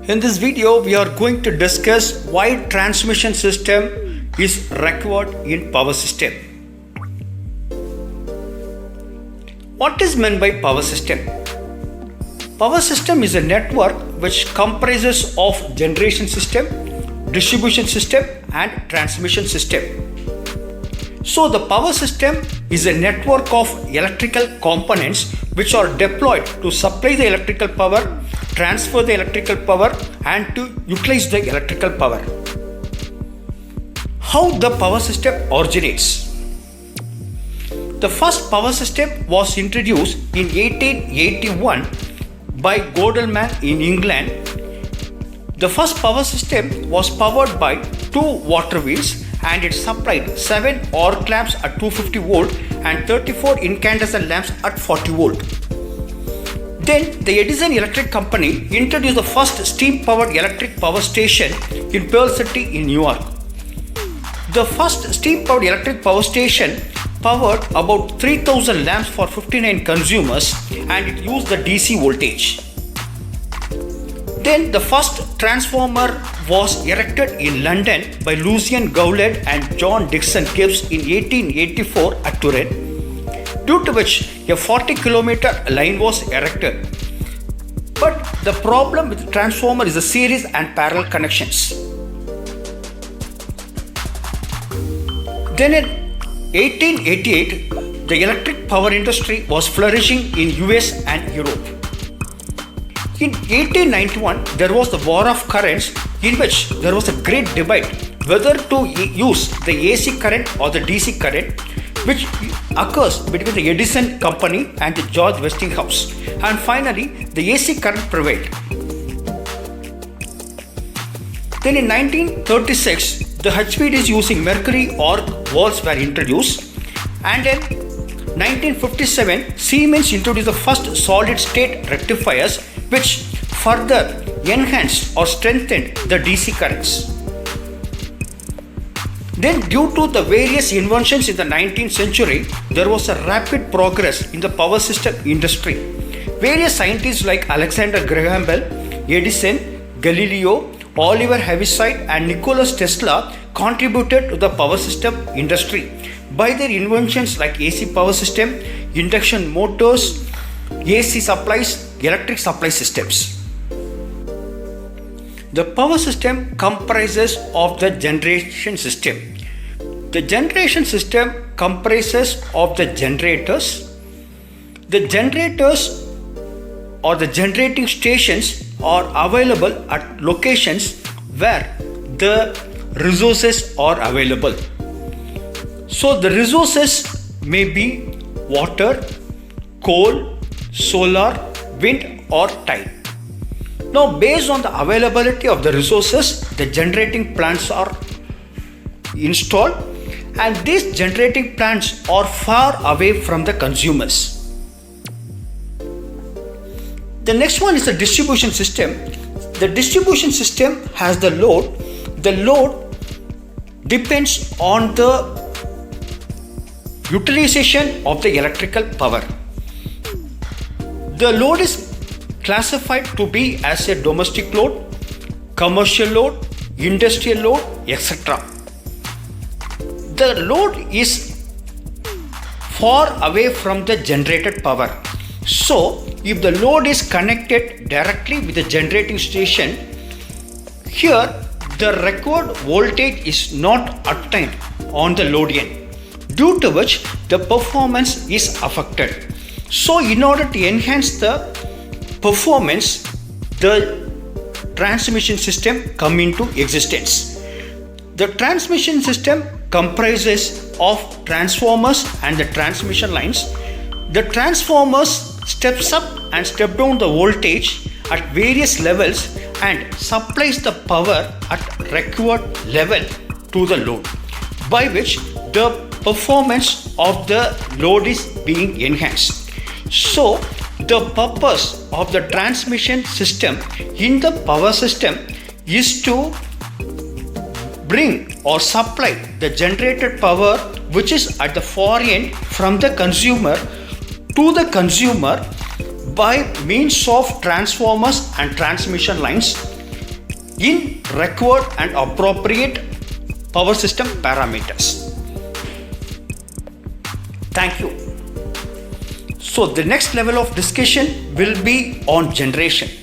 In this video, we are going to discuss why transmission system is required in power system. What is meant by power system? Power system is a network which comprises of generation system, distribution system and transmission system. So the power system is a network of electrical components which are deployed to supply the electrical power, transfer the electrical power and to utilize the electrical power. How the power system originates? The first power system was introduced in 1881 by Goldman in England. The first power system was powered by two water wheels and it supplied 7 arc lamps at 250 volt and 34 incandescent lamps at 40 volt. Then the Edison Electric Company introduced the first steam-powered electric power station in Pearl City in New York. The first steam-powered electric power station powered about 3000 lamps for 59 consumers and it used the DC voltage. Then the first transformer was erected in London by Lucian Gowland and John Dixon Gibbs in 1884 at Turin, due to which a 40-kilometer line was erected. But the problem with the transformer is the series and parallel connections. Then in 1888, the electric power industry was flourishing in US and Europe. In 1891, there was the war of currents in which there was a great debate whether to use the AC current or the DC current, which occurs between the Edison Company and the George Westinghouse. And finally, the AC current prevailed. Then in 1936, the HVDCs using mercury arc valves were introduced. And in 1957, Siemens introduced the first solid-state rectifiers which further enhanced or strengthened the DC currents. Then due to the various inventions in the 19th century, there was a rapid progress in the power system industry. Various scientists like Alexander Graham Bell, Edison, Galileo, Oliver Heaviside and Nikola Tesla contributed to the power system industry by their inventions like AC power system, induction motors, AC supplies, electric supply systems. The power system comprises of the generation system. The generation system comprises of the generators. The generators or the generating stations are available at locations where the resources are available. So the resources may be water, coal, solar, wind or tide. Now based on the availability of the resources, the generating plants are installed and these generating plants are far away from the consumers. The next one is the distribution system. The distribution system has the load. The load depends on the utilization of the electrical power. The load is classified to be as a domestic load, commercial load, industrial load, etc. The load is far away from the generated power. So, if the load is connected directly with the generating station, here the required voltage is not attained on the load end, due to which the performance is affected. So, in order to enhance the performance, the transmission system come into existence. The transmission system comprises of transformers and the transmission lines. The transformers steps up and step down the voltage at various levels and supplies the power at required level to the load, by which the performance of the load is being enhanced. So the purpose of the transmission system in the power system is to bring or supply the generated power which is at the far end from the consumer to the consumer by means of transformers and transmission lines in required and appropriate power system parameters. Thank you. So the next level of discussion will be on generation.